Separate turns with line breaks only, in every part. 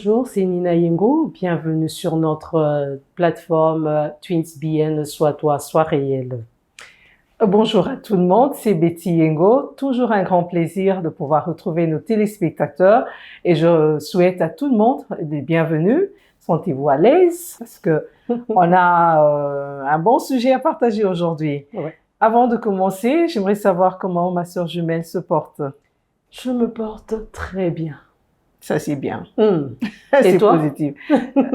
Bonjour, c'est Nina Yengo. Bienvenue sur notre plateforme TwinsBN, Sois toi, sois réel. Bonjour à tout le monde, c'est Betty Yengo. Toujours un grand plaisir de pouvoir retrouver nos téléspectateurs et je souhaite à tout le monde des bienvenus. Sentez-vous à l'aise parce que on a un bon sujet à partager aujourd'hui.
Ouais.
Avant de commencer, j'aimerais savoir comment ma sœur jumelle se porte.
Je me porte très bien.
Ça, c'est bien.
Et toi?
Positif.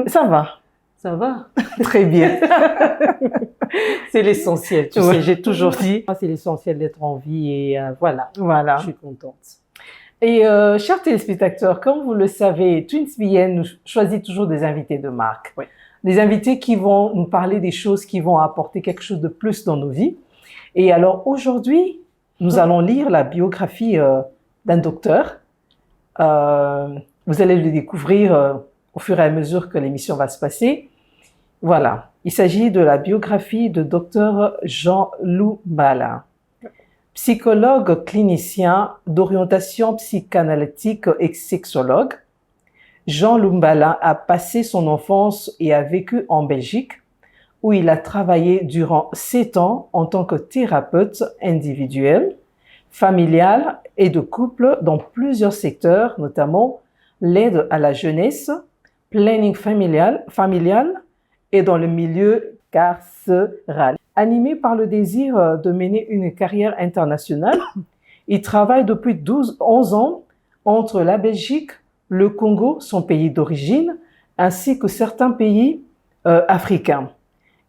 Ça va.
Ça va?
Très bien.
C'est l'essentiel, tu
Ouais.
sais, j'ai toujours dit, c'est l'essentiel d'être en vie et
Voilà.
je suis contente.
Et chers téléspectateurs, comme vous le savez, TwinsBN nous choisit toujours des invités de marque.
Oui.
Des invités qui vont nous parler des choses qui vont apporter quelque chose de plus dans nos vies. Et alors aujourd'hui, nous allons lire la biographie d'un docteur. Vous allez le découvrir au fur et à mesure que l'émission va se passer. Voilà. Il s'agit de la biographie de Dr Jean Lumbala, psychologue clinicien d'orientation psychanalytique et sexologue. Jean Lumbala a passé son enfance et a vécu en Belgique, où il a travaillé durant 7 ans en tant que thérapeute individuel, familial et de couple dans plusieurs secteurs, notamment l'aide à la jeunesse, planning familial et dans le milieu carcéral. Animé par le désir de mener une carrière internationale, il travaille depuis 11 ans entre la Belgique, le Congo, son pays d'origine, ainsi que certains pays africains.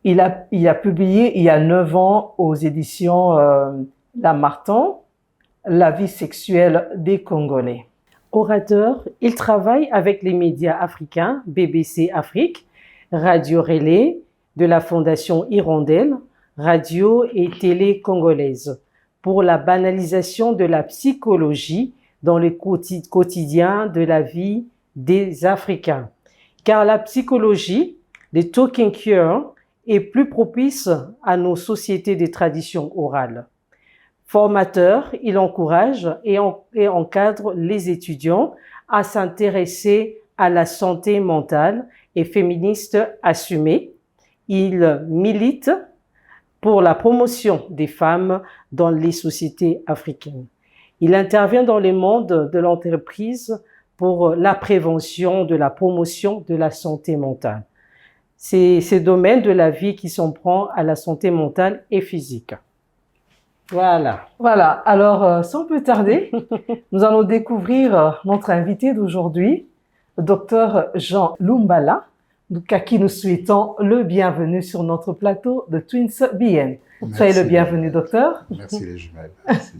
Il a publié il y a 9 ans aux éditions Lamartine, La vie sexuelle des Congolais.
Orateur, il travaille avec les médias africains, BBC Afrique, Radio Relais de la Fondation Hirondelle, radio et télé congolaise, pour la banalisation de la psychologie dans le quotidien de la vie des Africains. Car la psychologie, les talking cure, est plus propice à nos sociétés des traditions orales. Formateur, il encourage et encadre les étudiants à s'intéresser à la santé mentale et féministe assumée. Il milite pour la promotion des femmes dans les sociétés africaines. Il intervient dans le monde de l'entreprise pour la prévention de la promotion de la santé mentale. C'est ces domaines de la vie qui s'en prend à la santé mentale et physique. Voilà.
Voilà, alors sans plus tarder, nous allons découvrir notre invité d'aujourd'hui, le docteur Jean Lumbala, à qui nous souhaitons le bienvenu sur notre plateau de TwinsBN. Soyez le bienvenu, docteur.
Merci les jumelles. Merci.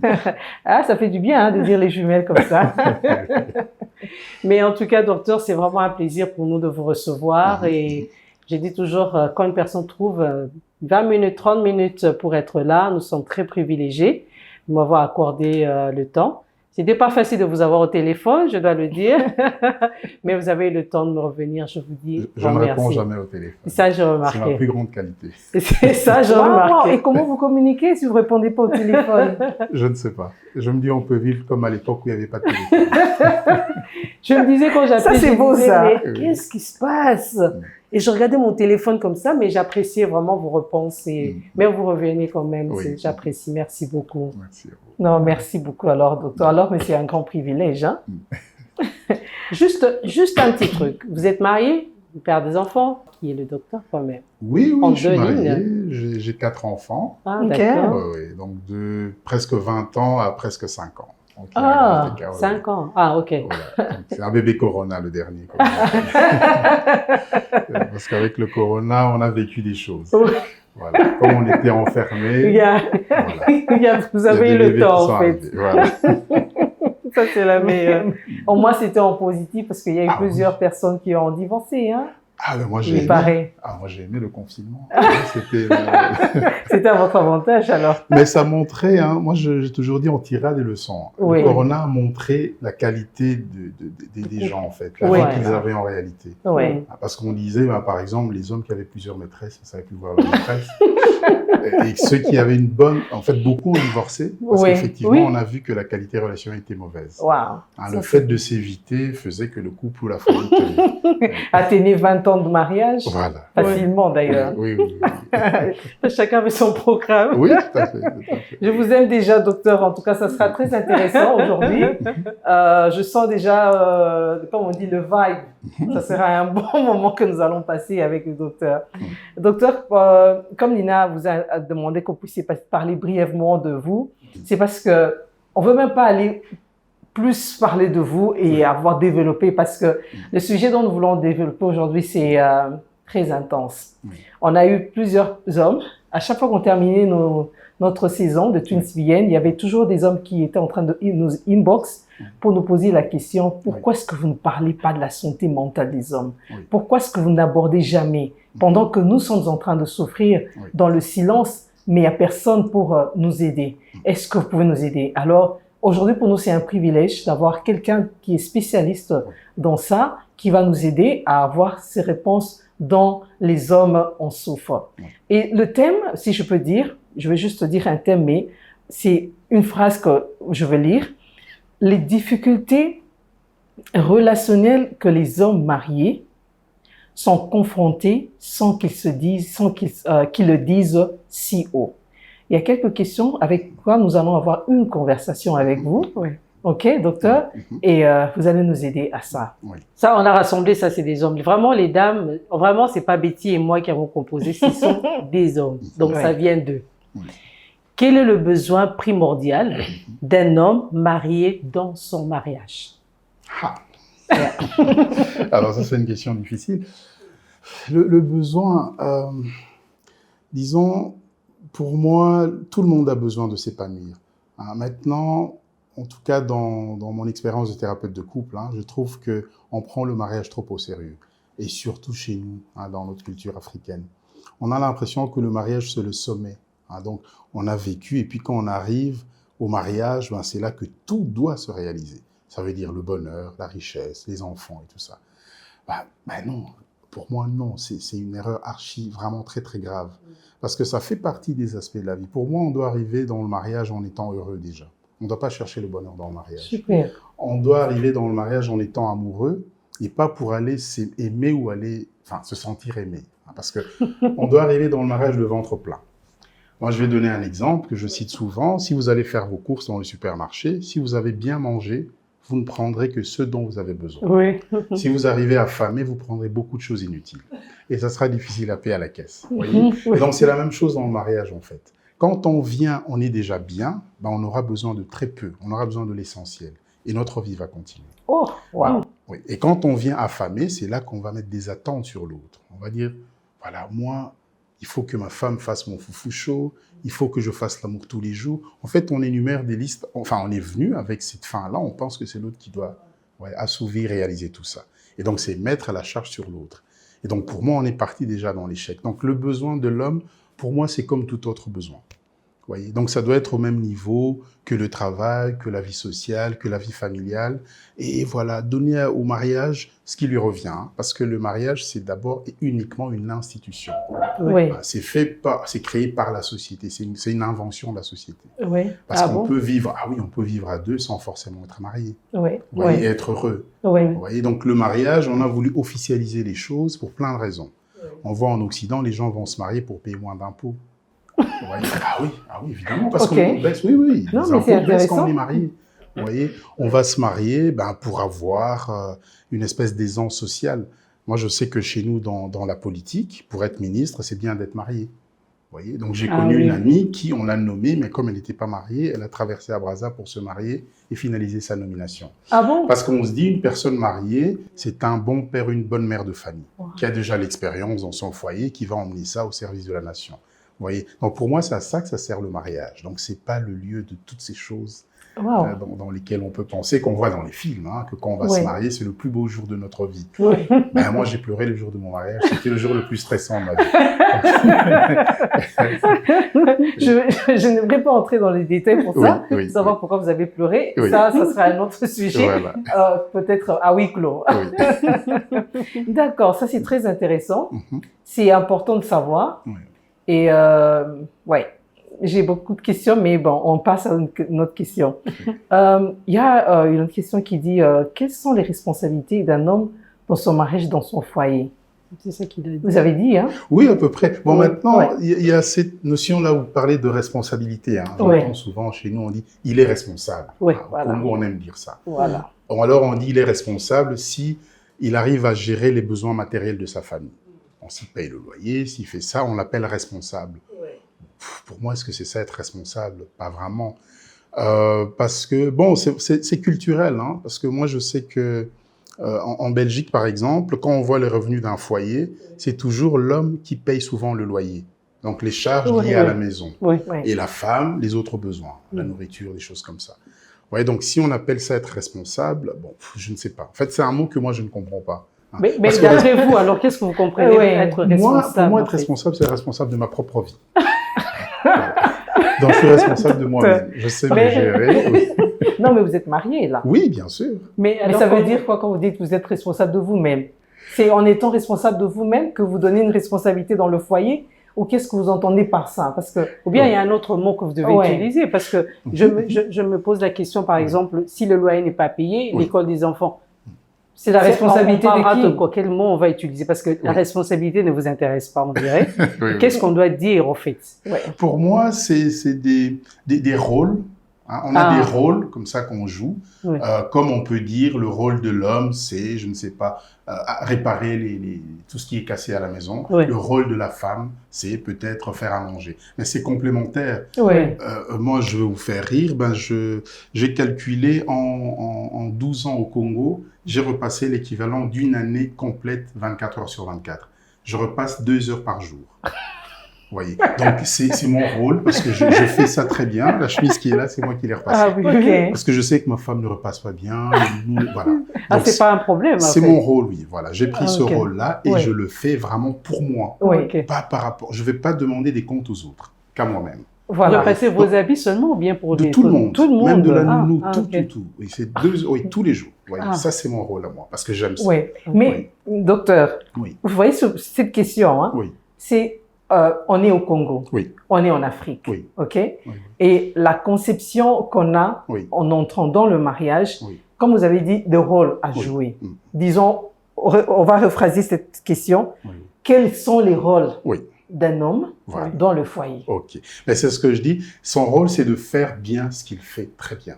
Ah, ça fait du bien de dire les jumelles comme ça.
Mais en tout cas, docteur, c'est vraiment un plaisir pour nous de vous recevoir et j'ai dit toujours, quand une personne trouve 20 minutes, 30 minutes pour être là, nous sommes très privilégiés de m'avoir accordé le temps. C'était pas facile de vous avoir au téléphone, je dois le dire, mais vous avez eu le temps de me revenir, je vous dis
Je ne réponds jamais au téléphone.
Ça, j'ai remarqué.
C'est ma plus grande qualité.
C'est ça, j'ai
Wow,
remarqué.
et comment vous communiquez si vous répondez pas au téléphone?
Je ne sais pas. Je me dis, on peut vivre comme à l'époque où il n'y avait pas de téléphone.
Je me disais quand j'appelais,
Ça, c'est
je
beau,
disais,
ça.
mais qu'est-ce qui se passe? Et je regardais mon téléphone comme ça, mais j'appréciais vraiment vos réponses. Mais vous revenez quand même,
Oui.
j'apprécie. Merci beaucoup.
Merci à vous.
Non, merci beaucoup alors, docteur. Alors, mais c'est un grand privilège, hein?
Juste un petit truc. Vous êtes marié, vous père des enfants, qui est le docteur quand même.
Oui,
En
je suis
deux
marié.
lignes.
J'ai 4 enfants.
Ah,
Ok.
d'accord.
Oui, donc de presque 20 ans à presque 5 ans. Donc, il y a
Ah,
un grand écart,
5 ans. Ah, ok.
Voilà. Donc, c'est un bébé Corona, le dernier. Comme on appelle. Parce qu'avec le Corona, on a vécu des choses.
Oui.
Voilà. Comme on était enfermés. Voilà.
Vous
Il y a
avez
des
eu le
bébés qui
temps,
sont
en fait.
arrivés. Voilà.
Ça, c'est la meilleure.
Au moins, c'était en positif parce qu'il y a eu
Ah,
plusieurs personnes qui ont divorcé, hein?
Ah, ben moi,
Il paraît.
moi, j'ai aimé le confinement. C'était,
C'était à votre avantage, alors.
Mais ça montrait, hein, moi, j'ai toujours dit, on tirait des leçons.
Oui.
Le Corona a montré la qualité des gens, en fait, la
Oui.
vie qu'ils avaient en réalité.
Oui.
Parce qu'on disait, ben, par exemple, les hommes qui avaient plusieurs maîtresses, ils ne savaient plus voir leur maîtresse. Et ceux qui avaient une bonne... En fait, beaucoup ont divorcé parce
Oui,
qu'effectivement,
oui.
on a vu que la qualité relationnelle était mauvaise.
Waouh.
Hein,
Ça,
le fait de s'éviter faisait que le couple ou la famille tenait.
Atteignez 20 ans de mariage,
Voilà.
facilement d'ailleurs.
Oui, oui, oui.
Chacun avait son programme.
Oui, tout à fait. Tout à fait.
Je vous aime déjà, docteur. En tout cas, ça sera très intéressant aujourd'hui. Je sens déjà, comme on dit, le vibe. Ça sera un bon moment que nous allons passer avec le docteur. Docteur, comme Nina vous a demandé qu'on puisse parler brièvement de vous, c'est parce que on veut même pas aller plus parler de vous et avoir développé, parce que le sujet dont nous voulons développer aujourd'hui, c'est très intense. On a eu plusieurs hommes. À chaque fois qu'on terminait notre saison de Twins VN, il y avait toujours des hommes qui étaient en train de nous inbox pour nous poser la question: pourquoi est-ce que vous ne parlez pas de la santé mentale des hommes? Pourquoi est-ce que vous n'abordez jamais, pendant que nous sommes en train de souffrir dans le silence, mais il n'y a personne pour nous aider? Est-ce que vous pouvez nous aider? Alors, aujourd'hui, pour nous, c'est un privilège d'avoir quelqu'un qui est spécialiste dans ça, qui va nous aider à avoir ces réponses dont les hommes en souffrent. Et le thème, si je peux dire, je vais juste dire un thème, mais c'est une phrase que je vais lire: les difficultés relationnelles que les hommes mariés sont confrontés sans qu'ils se disent, sans qu'ils le disent si haut. Il y a quelques questions avec quoi nous allons avoir une conversation avec vous.
Oui.
OK, docteur? Et vous allez nous aider à ça.
Ça, on a rassemblé, ça, c'est des hommes. Vraiment, les dames, vraiment, c'est pas Betty et moi qui avons composé, ce sont des hommes. Donc, ça vient d'eux. Quel est le besoin primordial d'un homme marié dans son mariage?
Alors, ça, c'est une question difficile. Le besoin, disons, pour moi, tout le monde a besoin de s'épanouir. Maintenant, en tout cas, dans mon expérience de thérapeute de couple, je trouve qu'on prend le mariage trop au sérieux. Et surtout chez nous, dans notre culture africaine. On a l'impression que le mariage, c'est le sommet. Donc, on a vécu, et puis quand on arrive au mariage, c'est là que tout doit se réaliser. Ça veut dire le bonheur, la richesse, les enfants et tout ça. Non, pour moi, non. C'est une erreur vraiment très, très grave. Parce que ça fait partie des aspects de la vie. Pour moi, on doit arriver dans le mariage en étant heureux déjà. On ne doit pas chercher le bonheur dans le mariage.
Super.
On doit arriver dans le mariage en étant amoureux et pas pour aller s'aimer ou se sentir aimé. Parce que on doit arriver dans le mariage le ventre plein. Moi, je vais donner un exemple que je cite souvent. Si vous allez faire vos courses dans le supermarché, si vous avez bien mangé, vous ne prendrez que ce dont vous avez besoin.
Oui.
Si vous arrivez affamé, vous prendrez beaucoup de choses inutiles. Et ça sera difficile à payer à la caisse. Voyez. Et donc, c'est la même chose dans le mariage, en fait. Quand on vient, on est déjà bien, on aura besoin de très peu. On aura besoin de l'essentiel. Et notre vie va continuer.
Oh, wow.
Oui. Et quand on vient affamé, c'est là qu'on va mettre des attentes sur l'autre. On va dire, voilà, moi, il faut que ma femme fasse mon foufou chaud, il faut que je fasse l'amour tous les jours. En fait, on énumère des listes. Enfin, on est venu avec cette fin-là, on pense que c'est l'autre qui doit assouvir, réaliser tout ça. Et donc, c'est mettre la charge sur l'autre. Et donc, pour moi, on est parti déjà dans l'échec. Donc, le besoin de l'homme, pour moi, c'est comme tout autre besoin. Voyez, donc, ça doit être au même niveau que le travail, que la vie sociale, que la vie familiale. Et voilà, donner au mariage ce qui lui revient. Parce que le mariage, c'est d'abord et uniquement une institution.
Oui.
C'est créé par la société. C'est une invention de la société.
Oui.
Parce qu'on peut vivre, on peut vivre à deux sans forcément être marié.
Oui.
Vous voyez, et être heureux.
Oui.
Vous voyez, donc le mariage, on a voulu officialiser les choses pour plein de raisons. On voit en Occident, les gens vont se marier pour payer moins d'impôts. Ah oui, évidemment, parce qu'on baisse, oui,
non,
les
mais c'est
impôts baissent quand
intéressant.
on est marié. Vous voyez, on va se marier pour avoir une espèce d'aisance sociale. Moi, je sais que chez nous, dans la politique, pour être ministre, c'est bien d'être marié. Vous voyez, donc j'ai connu une amie qui, on l'a nommée, mais comme elle n'était pas mariée, elle a traversé à Brazza pour se marier et finaliser sa nomination.
Ah bon?
Parce qu'on se dit, une personne mariée, c'est un bon père, une bonne mère de famille, qui a déjà l'expérience dans son foyer, qui va emmener ça au service de la nation. Vous voyez, donc pour moi, c'est à ça que ça sert le mariage. Donc c'est pas le lieu de toutes ces choses dans lesquelles on peut penser, qu'on voit dans les films, que quand on va se marier, c'est le plus beau jour de notre vie. Moi, j'ai pleuré le jour de mon mariage. C'était le jour le plus stressant de ma vie.
Je n'aimerais pas entrer dans les détails pour ça, savoir pourquoi vous avez pleuré. Ça sera un autre sujet, peut-être à huis clos. D'accord, ça c'est très intéressant. C'est important de savoir. Et ouais, j'ai beaucoup de questions, mais bon, on passe à une autre question. Il y a une autre question qui dit quelles sont les responsabilités d'un homme dans son mariage, dans son foyer?
C'est ça qu'il a dit.
Vous avez dit, hein?
Oui, à peu près. Bon,
Oui,
maintenant,
ouais.
il y a cette notion-là où vous parlez de responsabilité. Hein.
Ouais.
J'entends souvent chez nous, on dit « il est responsable
Ouais,
Au
voilà.
Congo, on aime dire ça.
Voilà.
Bon, alors, on dit « il est responsable » si il arrive à gérer les besoins matériels de sa famille. On s'y paye le loyer, s'il fait ça, on l'appelle responsable. Pour moi, est-ce que c'est ça être responsable? Pas vraiment. Parce que, bon, c'est culturel, hein, parce que moi, je sais que en Belgique, par exemple, quand on voit les revenus d'un foyer, c'est toujours l'homme qui paye souvent le loyer. Donc, les charges liées à la maison.
Oui.
Ouais.
Et la femme, les autres besoins, la nourriture, des choses comme ça. Ouais, donc, si on appelle ça être responsable, bon, je ne sais pas. En fait, c'est un mot que moi, je ne comprends pas. Hein.
Mais
Parce que
d'après vous, alors qu'est-ce que vous comprenez
Ouais.
être
moi,
responsable?
pour moi,
en
être
fait
responsable, c'est être responsable de ma propre vie. Voilà. Donc, je suis responsable de moi-même. Je sais me
Mais-
gérer. Oui.
Non, mais vous êtes marié, là.
Oui, bien sûr.
Mais,
Mais
alors,
ça veut
quand
dire quoi quand vous dites que vous êtes responsable de vous-même? C'est en étant responsable de vous-même que vous donnez une responsabilité dans le foyer? Ou qu'est-ce que vous entendez par ça? Parce que
Ou bien il y a un autre mot que vous devez
Ouais.
utiliser, parce que je me pose la question, par exemple, si le loyer n'est pas payé,
Oui.
l'école des enfants,
c'est la responsabilité
on parlera
de qui?
quoi? Quel mot on va utiliser? Parce que la
Oui.
responsabilité ne vous intéresse pas, on dirait.
Oui, oui.
Qu'est-ce qu'on doit dire, au fait?
Ouais.
Pour moi, c'est des rôles. Hein. On a
Ah.
des rôles comme ça qu'on joue.
Oui.
Comme on peut dire, le rôle de l'homme, c'est, je ne sais pas, réparer tout ce qui est cassé à la maison.
Oui.
Le rôle de la femme, c'est peut-être faire à manger. Mais c'est complémentaire.
Ouais.
Moi, je vais vous faire rire. Ben, j'ai calculé en 12 ans au Congo, j'ai repassé l'équivalent d'une année complète, 24 heures sur 24. Je repasse 2 heures par jour. Vous voyez. Donc, c'est mon rôle parce que je fais ça très bien. La chemise qui est là, c'est moi qui l'ai repassée.
Ah oui,
Ok.
Parce que je sais que ma femme ne repasse pas bien. Voilà.
Ah,
Donc,
c'est pas un problème,
c'est
en fait.
mon rôle, oui. Voilà. J'ai pris
Ah,
ce
ok.
rôle-là et
Ouais.
je le fais vraiment pour moi.
Oui.
Ok.
Pas par rapport. Je ne vais pas demander des comptes aux autres, qu'à moi-même.
Voilà.
Repasser vos habits seulement ou bien pour
De
les-
tout le monde.
Tout le monde.
Même de la
Ah,
nounou,
ah,
tout,
ok.
tout. Oui, oui, tous les jours. Vous voyez.
Ah.
Ça, c'est mon rôle à moi, parce que j'aime ça.
Oui. Mais, docteur,
Oui.
vous voyez cette question, hein?
Oui.
C'est, on est au Congo.
Oui.
On est en Afrique.
Oui.
OK?
Oui.
Et la conception qu'on a
Oui.
en entrant dans le mariage,
Oui.
comme vous avez dit, de rôle à
Oui.
jouer.
Mm.
Disons, on va rephraser cette question.
Oui.
Quels sont les rôles
Oui.
d'un homme
Voilà.
dans le foyer?
OK. Mais c'est ce que je dis. Son rôle, c'est de faire bien ce qu'il fait très bien.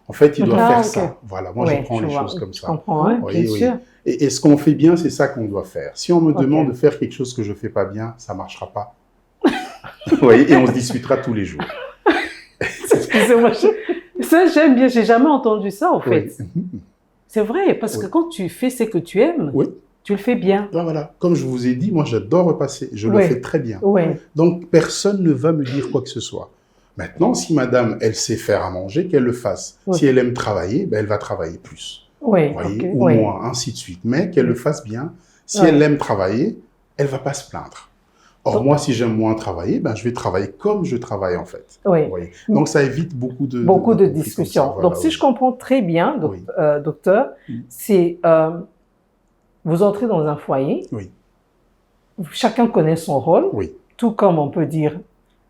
En fait, il doit
Ah,
faire
ok.
ça. Voilà. Moi,
Ouais,
je prends
je
les
vois.
choses comme
Je
ça.
comprends, hein?
Oui,
Bien
oui.
sûr.
Et ce qu'on fait bien, c'est ça qu'on doit faire. Si on me
Ok.
demande de faire quelque chose que je fais pas bien, ça marchera pas. Vous voyez, et on se disputera tous les jours.
Excusez-moi. Ça, j'aime bien. J'ai jamais entendu ça, en fait.
Oui.
C'est vrai, parce que
Oui.
quand tu fais ce que tu aimes,
Oui.
tu le fais bien.
Ben voilà. Comme je vous ai dit, moi, j'adore repasser. Je le
Oui.
fais très bien.
Oui.
Donc, personne ne va me dire quoi que ce soit. Maintenant, si madame, elle sait faire à manger, qu'elle le fasse.
Oui.
Si elle aime travailler, ben, elle va travailler plus.
Oui.
Vous voyez,
Ok.
ou
Oui.
moins, ainsi de suite. Mais qu'elle le fasse bien. Si
Ouais.
elle aime travailler, elle va pas se plaindre. Or, moi, si j'aime moins travailler, ben, je vais travailler comme je travaille, en fait.
Oui.
Vous voyez. Donc, ça évite beaucoup de
Beaucoup de
conflits comme
discussions.
ça. Voilà,
Donc, si
oui.
je comprends très bien,
Oui.
docteur,
Mm.
c'est vous entrez dans un foyer,
Oui.
chacun connaît son rôle,
Oui.
tout comme on peut dire,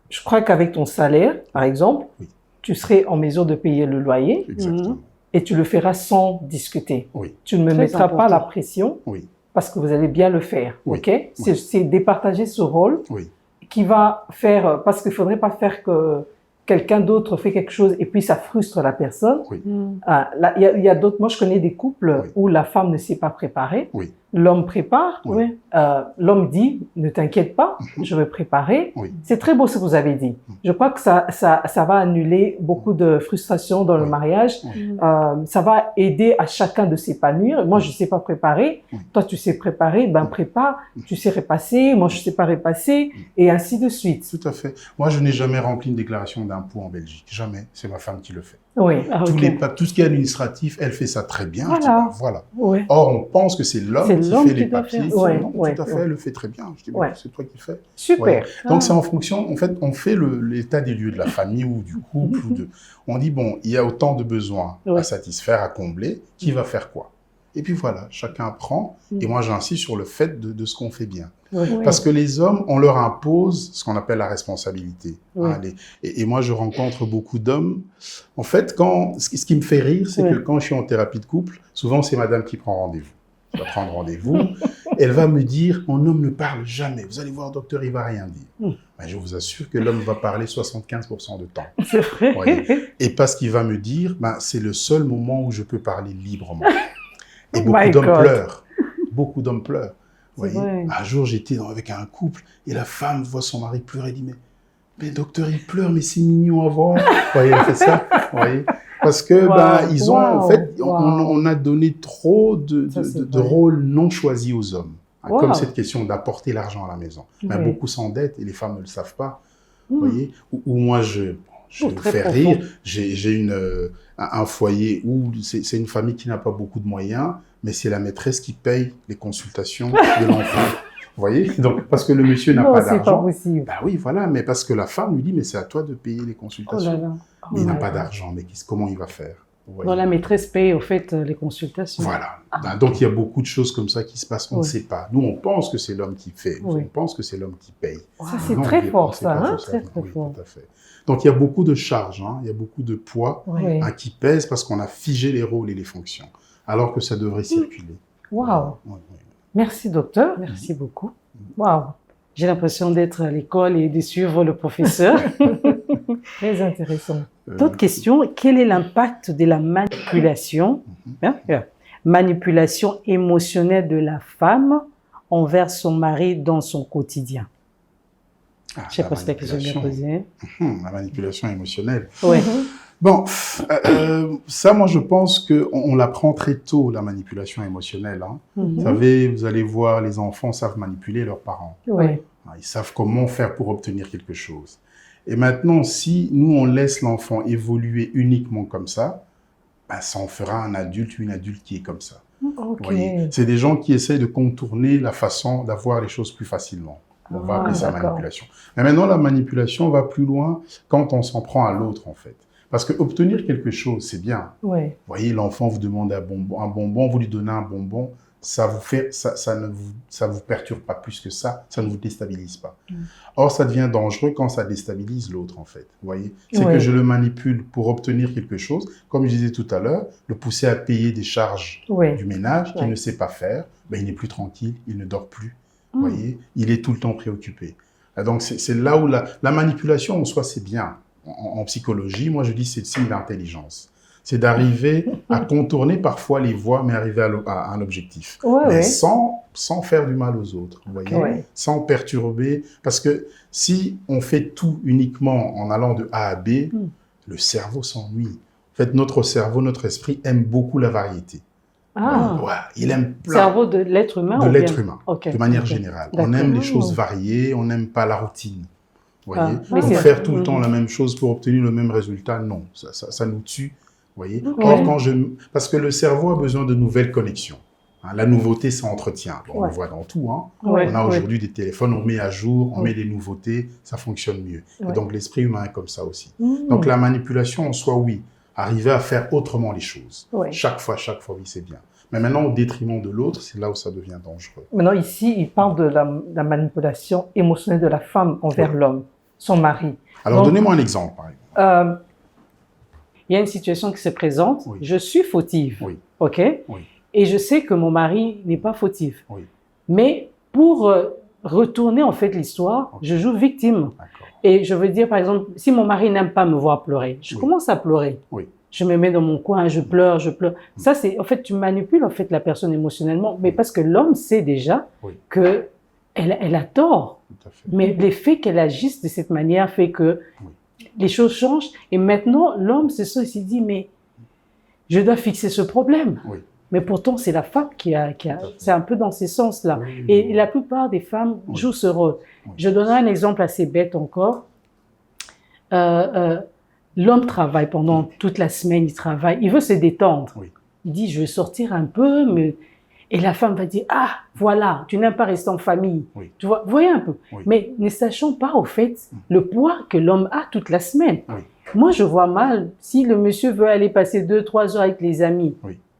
je crois qu'avec ton salaire, par exemple,
Oui.
tu serais en mesure de payer le loyer
Exactement.
et tu le feras sans discuter.
Oui.
Tu ne me
Très
mettras pas
important.
la pression
Oui.
parce que vous allez bien le faire.
Oui.
OK? C'est départager ce rôle
Oui.
qui va faire, parce qu'il ne faudrait pas faire que quelqu'un d'autre fait quelque chose et puis ça frustre la personne.
Mm.
Ah, là, il y a d'autres, moi je connais des couples
Oui.
où la femme ne s'est pas préparée,
Oui.
l'homme prépare,
Oui.
l'homme dit ne t'inquiète pas, je vais préparer.
Oui.
C'est très beau ce que vous avez dit. Je crois que ça va annuler beaucoup de frustration dans le
Oui.
mariage.
Mm.
Ça va aider à chacun de s'épanouir. Moi je sais pas préparer,
Oui.
toi tu sais préparer, ben prépare, tu sais repasser, moi je sais pas repasser et ainsi de suite.
Tout à fait. Moi, je n'ai jamais rempli une déclaration d'impôt en Belgique. Jamais. C'est ma femme qui le fait.
Oui.
Ah,
Tout
ok.
tout ce qui est administratif, elle fait ça très bien. Je dis,
Voilà.
bah, voilà.
Oui.
Or, on pense que c'est
C'est
l'homme qui
l'homme
fait
qui
les
doit
papiers.
faire
ça. Ouais,
Non,
ouais,
tout à fait,
ouais.
elle le fait très bien. Je dis,
Ouais.
c'est toi qui le fais.
Super.
Ouais. Donc,
Ah.
c'est en fonction, en fait, on fait l'état des lieux de la famille ou du couple. On dit, bon, il y a autant de besoins
Ouais.
à satisfaire, à combler. Qui va faire quoi? Et puis voilà, chacun prend. Et moi, j'insiste sur le fait de ce qu'on fait bien.
Oui.
Parce que les hommes, on leur impose ce qu'on appelle la responsabilité.
Oui.
Hein, et moi, je rencontre beaucoup d'hommes. En fait, ce qui me fait rire, c'est que quand je suis en thérapie de couple, souvent, c'est madame qui prend rendez-vous. Elle va prendre rendez-vous. Elle va me dire, mon homme ne parle jamais. Vous allez voir, docteur, il ne va rien dire. Ben, je vous assure que l'homme va parler 75% de temps.
C'est vrai.
Voyez. Et parce qu'il va me dire, ben, c'est le seul moment où je peux parler librement. Et beaucoup d'hommes pleurent. Beaucoup d'hommes pleurent. Voyez. Un jour, j'étais avec un couple et la femme voit son mari pleurer et dit, mais docteur, il pleure, mais c'est mignon à voir. Vous voyez, elle fait ça. Voyez. Parce que ils ont en fait, on a donné trop de rôles non choisis aux hommes. Hein, comme cette question d'apporter l'argent à la maison. Ben, beaucoup s'endettent et les femmes ne le savent pas. Voyez. Ou moi, je vais vous faire rire. J'ai un foyer où c'est une famille qui n'a pas beaucoup de moyens, mais c'est la maîtresse qui paye les consultations de l'enfant. Vous voyez? Donc, parce que le monsieur n'a pas d'argent.
C'est pas possible.
Ben oui, voilà, mais parce que la femme lui dit, mais c'est à toi de payer les consultations. Mais il n'a pas d'argent, mais comment il va faire?
Donc la maîtresse paye au fait les consultations.
Voilà. Donc il y a beaucoup de choses comme ça qui se passent, on ne sait pas. Nous, on pense que c'est l'homme qui fait, on pense que c'est l'homme qui paye.
Ça, c'est très fort, ça. Hein? Très fort.
Tout à fait. Donc il y a beaucoup de charges, hein, il y a beaucoup de poids hein, qui pèsent parce qu'on a figé les rôles et les fonctions, alors que ça devrait circuler.
Waouh. Merci, docteur. Merci beaucoup. Waouh. J'ai l'impression d'être à l'école et de suivre le professeur. Très intéressant. D'autres questions. Quel est l'impact de la manipulation, manipulation émotionnelle de la femme envers son mari dans son quotidien? Je ne sais pas si la question est bien posée.
La manipulation émotionnelle.
Oui.
Bon, ça, moi, je pense qu'on l'apprend très tôt, la manipulation émotionnelle. Hein. Vous savez, vous allez voir, les enfants savent manipuler leurs parents.
Oui.
Ils savent comment faire pour obtenir quelque chose. Et maintenant, si nous, on laisse l'enfant évoluer uniquement comme ça, ben, ça en fera un adulte ou une adulte qui est comme ça.
Okay.
C'est des gens qui essayent de contourner la façon d'avoir les choses plus facilement. On va appeler ça manipulation. Mais maintenant, la manipulation va plus loin quand on s'en prend à l'autre, en fait. Parce que obtenir quelque chose, c'est bien.
Oui.
Vous voyez, l'enfant vous demande un bonbon, vous lui donnez un bonbon, ça ne vous perturbe pas plus que ça ne vous déstabilise pas. Or, ça devient dangereux quand ça déstabilise l'autre, en fait. Vous voyez, c'est que je le manipule pour obtenir quelque chose, comme je disais tout à l'heure, le pousser à payer des charges du ménage qu'il ne sait pas faire, ben, il n'est plus tranquille, il ne dort plus. Vous voyez, il est tout le temps préoccupé. Et donc, c'est là où la manipulation, en soi, c'est bien. En psychologie, moi, je dis c'est le signe d'intelligence. C'est d'arriver à contourner parfois les voies, mais arriver à un objectif. Mais sans faire du mal aux autres, vous voyez, sans perturber. Parce que si on fait tout uniquement en allant de A à B, le cerveau s'ennuie. En fait, notre cerveau, notre esprit aime beaucoup la variété. Il aime plein.
Cerveau de l'être humain?
De l'être humain, de manière générale. On aime les choses variées, on n'aime pas la routine. Vous voyez, faire tout le temps la même chose pour obtenir le même résultat, non, ça nous tue. Vous voyez. Or, parce que le cerveau a besoin de nouvelles connexions. Hein, la nouveauté, ça entretient. Bon, on le voit dans tout. Hein. On a aujourd'hui des téléphones, on met à jour, on met des nouveautés, ça fonctionne mieux. Et donc, l'esprit humain est comme ça aussi. Donc, la manipulation en soi, oui. Arriver à faire autrement les choses. Chaque fois, oui, c'est bien. Mais maintenant, au détriment de l'autre, c'est là où ça devient dangereux.
Maintenant, ici, il parle de la manipulation émotionnelle de la femme envers l'homme, son mari.
Alors, donnez-moi un exemple, par exemple.
Il y a une situation qui se présente, je suis fautive, ok? Et je sais que mon mari n'est pas fautif. Mais pour retourner en fait l'histoire, je joue victime. Et je veux dire, par exemple, si mon mari n'aime pas me voir pleurer, je commence à pleurer. Je me mets dans mon coin, je pleure. Ça, c'est, en fait, tu manipules en fait la personne émotionnellement, mais parce que l'homme sait déjà que elle a tort. Mais l'effet qu'elle agisse de cette manière fait que les choses changent. Et maintenant, l'homme, c'est ça, il s'est dit, mais je dois fixer ce problème. Mais pourtant, c'est la femme qui a c'est un peu dans ces sens-là. Et la plupart des femmes jouent ce rôle. Je donnerai un exemple assez bête encore. L'homme travaille pendant toute la semaine, il travaille, il veut se détendre. Il dit, je vais sortir un peu, mais... Et la femme va dire, ah, voilà, tu n'aimes pas rester en famille. Tu vois, voyez un peu. Mais ne sachant pas, au fait, le poids que l'homme a toute la semaine. Moi, je vois mal, si le monsieur veut aller passer 2-3 heures avec les amis,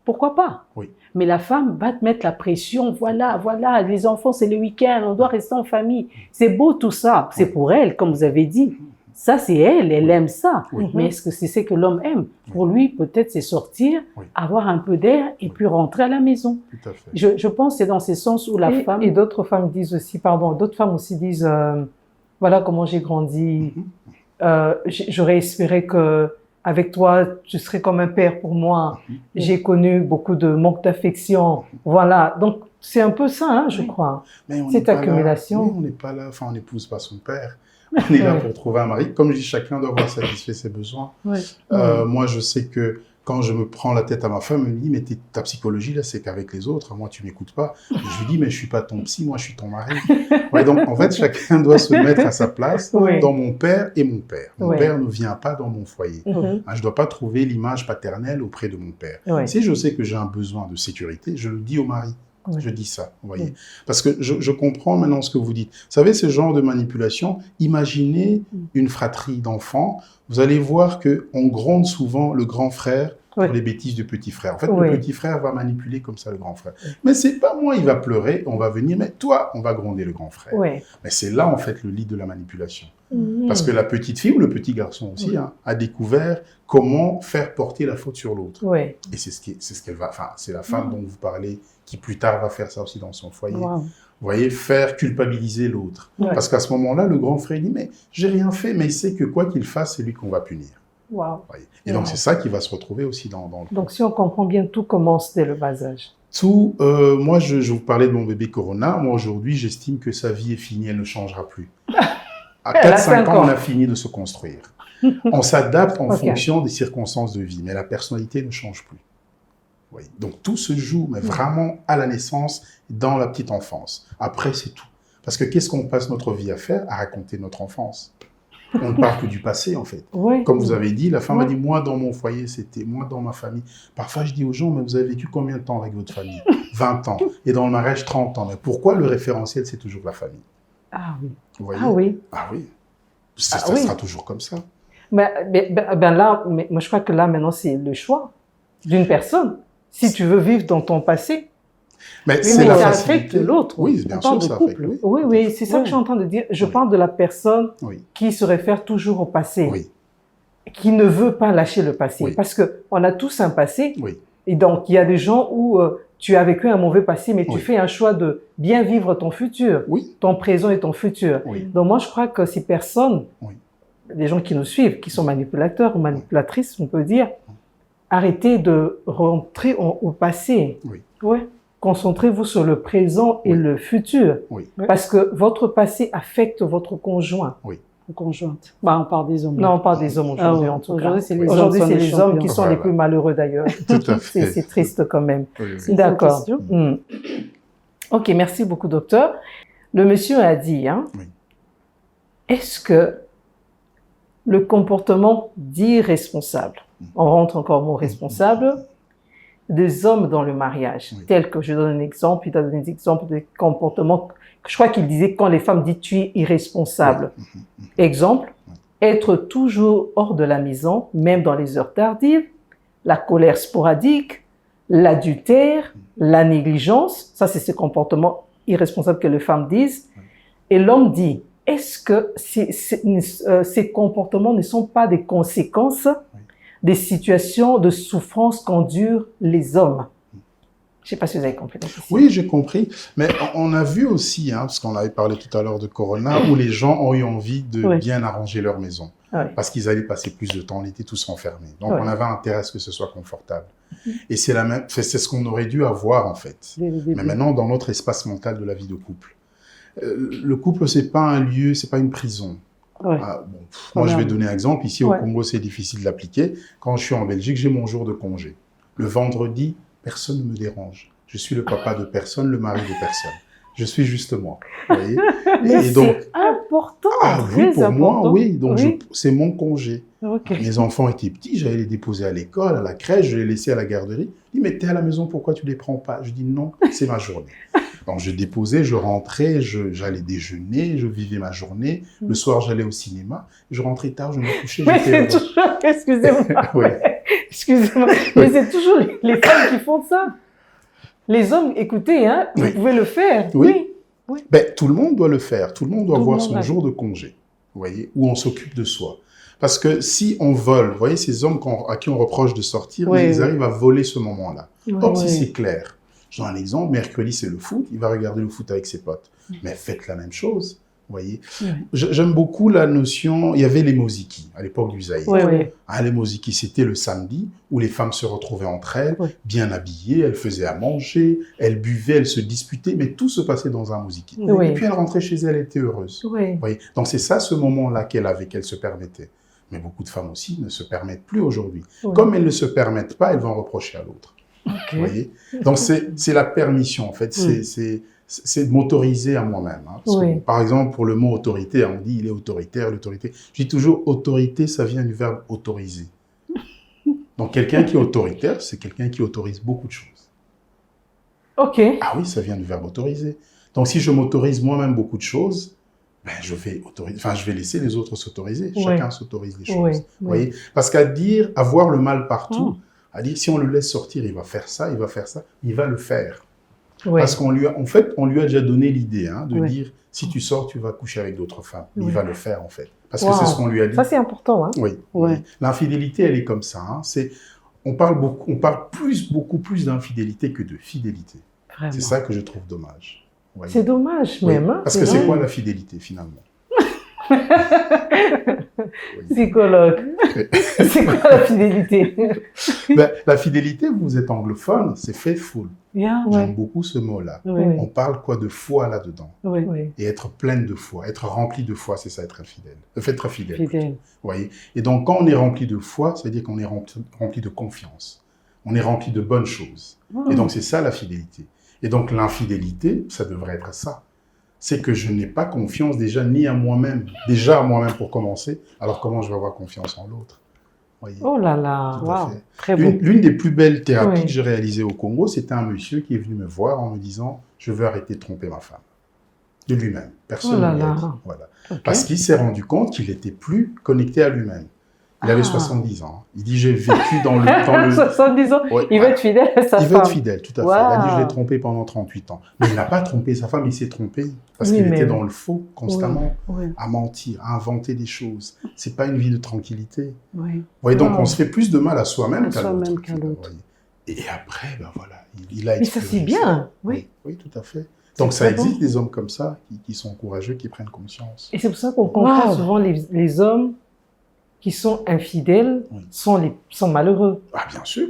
pourquoi pas?
Oui.
Mais la femme va te mettre la pression, voilà, les enfants, c'est le week-end, on doit rester en famille. C'est beau tout ça, c'est pour elle, comme vous avez dit. Ça, c'est elle aime ça.
Oui.
Mais est-ce que c'est ce que l'homme aime? Pour lui, peut-être, c'est sortir,
Oui.
avoir un peu d'air et puis rentrer à la maison.
Tout à fait.
Je pense que c'est dans ce sens où la femme...
Et d'autres femmes disent aussi, d'autres femmes aussi disent, voilà comment j'ai grandi, j'aurais espéré que avec toi, tu serais comme un père pour moi. J'ai connu beaucoup de manque d'affection. Voilà. Donc, c'est un peu ça, hein, je crois.
Mais on
Cette
n'est pas
accumulation.
là, oui, on n'est pas là, enfin, on n'épouse pas son père. On est là pour trouver un mari. Comme je dis, chacun doit avoir satisfait ses besoins. Moi, je sais que quand je me prends la tête à ma femme, elle me dit, mais ta psychologie, là, c'est qu'avec les autres. Moi, tu m'écoutes pas. Et je lui dis, mais je suis pas ton psy, moi, je suis ton mari. Ouais, donc, en fait, chacun doit se mettre à sa place dans mon père et mon père. Mon père ne vient pas dans mon foyer. Je dois pas trouver l'image paternelle auprès de mon père. Si je sais que j'ai un besoin de sécurité, je le dis au mari. Je dis ça, vous voyez. Parce que je comprends maintenant ce que vous dites. Vous savez, ce genre de manipulation, imaginez une fratrie d'enfants, vous allez voir qu'on gronde souvent le grand frère pour les bêtises du petit frère. En fait, le petit frère va manipuler comme ça le grand frère. Mais c'est pas moi, il va pleurer, on va venir, mais toi, on va gronder le grand frère. Mais c'est là, en fait, le lit de la manipulation. Parce que la petite fille ou le petit garçon aussi a découvert comment faire porter la faute sur l'autre. Et c'est ce qu'elle va, enfin, c'est la femme dont vous parlez qui plus tard va faire ça aussi dans son foyer. Vous voyez, faire culpabiliser l'autre. Parce qu'à ce moment-là, le grand frère dit, mais j'ai rien fait, mais il sait que quoi qu'il fasse, c'est lui qu'on va punir. Et donc, c'est ça qui va se retrouver aussi dans le...
Donc, si on comprend bien, tout commence dès le bas âge.
Tout, moi, je vous parlais de mon bébé Corona. Moi, aujourd'hui, j'estime que sa vie est finie, elle ne changera plus. À 4-5 ans, on a fini de se construire. On s'adapte en fonction des circonstances de vie, mais la personnalité ne change plus. Donc, tout se joue, mais vraiment à la naissance, dans la petite enfance. Après, c'est tout. Parce que qu'est-ce qu'on passe notre vie à faire? À raconter notre enfance. On ne parle que du passé, en fait. Comme vous avez dit, la femme a dit, moi, dans mon foyer, c'était moi, dans ma famille. Parfois, je dis aux gens, mais vous avez vécu combien de temps avec votre famille? 20 ans. Et dans le mariage, 30 ans. Mais pourquoi le référentiel, c'est toujours la famille? Vous voyez? Ça sera toujours comme ça.
Là, moi, je crois que là, maintenant, c'est le choix d'une personne. Si tu veux vivre dans ton passé,
mais ça affecte
l'autre.
Oui, bien sûr, ça affecte.
Oui, c'est ça que je suis en train de dire. Je parle de la personne qui se réfère toujours au passé, qui ne veut pas lâcher le passé. Parce qu'on a tous un passé. Et donc, il y a des gens où tu as vécu un mauvais passé, mais tu fais un choix de bien vivre ton futur, ton présent et ton futur. Donc, moi, je crois que ces personnes, les gens qui nous suivent, qui sont manipulateurs ou manipulatrices, on peut dire, arrêtez de rentrer au passé. Concentrez-vous sur le présent et le futur. Parce que votre passé affecte votre conjoint.
Conjointe. On parle des hommes.
Non, on parle des hommes aujourd'hui, en tout cas.
Aujourd'hui,
c'est les hommes qui sont les plus malheureux, d'ailleurs.
Tout à fait.
C'est triste quand même. D'accord. Ok, merci beaucoup, docteur. Le monsieur a dit, est-ce que le comportement d'irresponsable, on rentre encore au mot responsable, des hommes dans le mariage, tel que je donne un exemple, il donne des exemples de comportements, je crois qu'il disait quand les femmes disent tu es irresponsable. Exemple, être toujours hors de la maison, même dans les heures tardives, la colère sporadique, l'adultère, la négligence, ça c'est ce comportement irresponsable que les femmes disent. Et l'homme dit, est-ce que ces comportements ne sont pas des conséquences des situations de souffrance qu'endurent les hommes? Je ne sais pas si vous avez compris la question.
Oui, j'ai compris. Mais on a vu aussi, parce qu'on avait parlé tout à l'heure de Corona, où les gens ont eu envie de bien arranger leur maison. Parce qu'ils allaient passer plus de temps, on était tous enfermés. Donc, on avait intérêt à ce que ce soit confortable. Et c'est ce qu'on aurait dû avoir, en fait. Mais maintenant, dans notre espace mental de la vie de couple. Le couple, c'est pas un lieu, c'est pas une prison. Moi, je vais donner un exemple. Ici, au Congo, c'est difficile de l'appliquer. Quand je suis en Belgique, j'ai mon jour de congé. Le vendredi, personne ne me dérange. Je suis le papa de personne, le mari de personne. Je suis juste moi. Vous voyez?
Et donc, c'est important.
Oui, pour moi, oui. Donc, c'est mon congé. Mes enfants étaient petits, j'allais les déposer à l'école, à la crèche, je les laissais à la garderie. Ils me disaient, mais t'es à la maison, pourquoi tu les prends pas? Je dis, non, c'est ma journée. Donc, je déposais, je rentrais, j'allais déjeuner, je vivais ma journée. Le soir, j'allais au cinéma. Je rentrais tard, je me couchais.
Excusez-moi. Excusez-moi, mais c'est toujours les femmes qui font ça. Les hommes, écoutez, hein, vous pouvez le faire.
Oui.
Oui.
Ben, tout le monde doit le faire. Tout le monde doit
Tout le
avoir
monde
son
va.
jour de congé, vous voyez, où on s'occupe de soi. Parce que si on vole, vous voyez, ces hommes à qui on reproche de sortir,
Oui,
ils
oui.
arrivent à voler ce moment-là. Or, si
Oui.
c'est clair, je donne un exemple, mercredi, c'est le foot, il va regarder le foot avec ses potes. Mais faites la même chose, vous voyez.
Oui.
J'aime beaucoup la notion, il y avait les moziki, à l'époque du Zaïre.
Oui, oui.
Ah, les moziki, c'était le samedi où les femmes se retrouvaient entre elles,
Oui.
bien habillées, elles faisaient à manger, elles buvaient, elles se disputaient, mais tout se passait dans un moziki.
Oui.
Et puis elles rentraient chez elles, elles étaient heureuses.
Oui.
Vous voyez. Donc c'est ça, ce moment-là qu'elle avait, qu'elle se permettait. Mais beaucoup de femmes aussi ne se permettent plus aujourd'hui.
Oui.
Comme elles ne se permettent pas, elles vont reprocher à l'autre.
Ok.
Vous voyez. Donc c'est la permission, en fait. C'est de m'autoriser à moi-même. Hein. Parce
Oui.
que, par exemple, pour le mot autorité, on dit il est autoritaire, l'autorité. Je dis toujours autorité, ça vient du verbe autoriser. Donc quelqu'un qui est autoritaire, c'est quelqu'un qui autorise beaucoup de choses.
Ok.
Ah oui, ça vient du verbe autoriser. Donc si je m'autorise moi-même beaucoup de choses, ben, je vais laisser les autres s'autoriser.
Oui.
Chacun s'autorise les choses.
Oui.
Vous voyez. Parce qu'à dire, avoir le mal partout,
Mm.
à dire si on le laisse sortir, il va faire ça, il va faire ça, il va le faire.
Oui.
Parce qu'on lui a, en fait, on lui a déjà donné l'idée hein, de
Oui.
dire si tu sors, tu vas coucher avec d'autres femmes. Mais
Oui.
il va le faire en fait. Parce
Wow.
que c'est ce qu'on lui a dit.
Ça, c'est important. Hein?
Oui.
Ouais.
Oui. L'infidélité, elle est comme ça. Hein. On parle beaucoup plus d'infidélité que de fidélité.
Vraiment.
C'est ça que je trouve dommage. Vous voyez.
C'est dommage
Oui.
même. Hein?
Parce que c'est
vrai.
quoi la fidélité finalement?
Psychologue. C'est quoi la fidélité?
Ben, la fidélité, vous êtes anglophone, c'est faithful.
Yeah,
J'aime
ouais.
beaucoup ce mot-là.
Oui.
On parle quoi de foi là-dedans?
Oui. Oui.
Et être pleine de foi, être rempli de foi, c'est ça être infidèle. Être fidèle.
Fidèle.
Vous voyez. Et donc, quand on est rempli de foi, ça veut dire qu'on est rempli de confiance. On est rempli de bonnes choses.
Oh.
Et donc, c'est ça la fidélité. Et donc, l'infidélité, ça devrait être ça. C'est que je n'ai pas confiance déjà ni à moi-même. Déjà à moi-même pour commencer. Alors, comment je vais avoir confiance en l'autre? Voyez.
Oh là là.
Tout à
Wow.
fait.
Très beau.
L'une des plus belles thérapies
Oui.
que j'ai réalisées au Congo, c'était un monsieur qui est venu me voir en me disant « Je veux arrêter de tromper ma femme ». De lui-même. Personne
Oh là
ne lui a
là.
dit. Voilà.
Ok.
Parce qu'il s'est rendu compte qu'il n'était plus connecté à lui-même. Il avait
Ah.
70 ans. Il dit « J'ai vécu dans le...
70 ans.
Ouais,
Il va être fidèle à sa
il
femme.
va être fidèle, tout à fait. Il a dit « Je l'ai trompé pendant 38 ans ». Mais il n'a pas trompé sa femme, il s'est trompé. Parce
Oui,
qu'il
mais-
était dans le faux constamment,
Oui.
à mentir, à inventer des choses. C'est pas une vie de tranquillité.
Oui.
Vous voyez, donc
Wow.
on se fait plus de mal à soi-même
À
qu'à
soi-même
l'autre.
qu'à l'autre.
Vous voyez. Et après, ben voilà, il a
Mais ça, c'est
exploré
bien.
ça.
Oui.
Oui, tout à fait. Donc
C'est
ça
très
existe
bon.
des hommes comme ça, qui sont courageux, qui prennent conscience.
Et c'est pour ça qu'on comprend
Wow.
souvent les hommes qui sont infidèles
Oui.
sont malheureux.
Ah, bien sûr.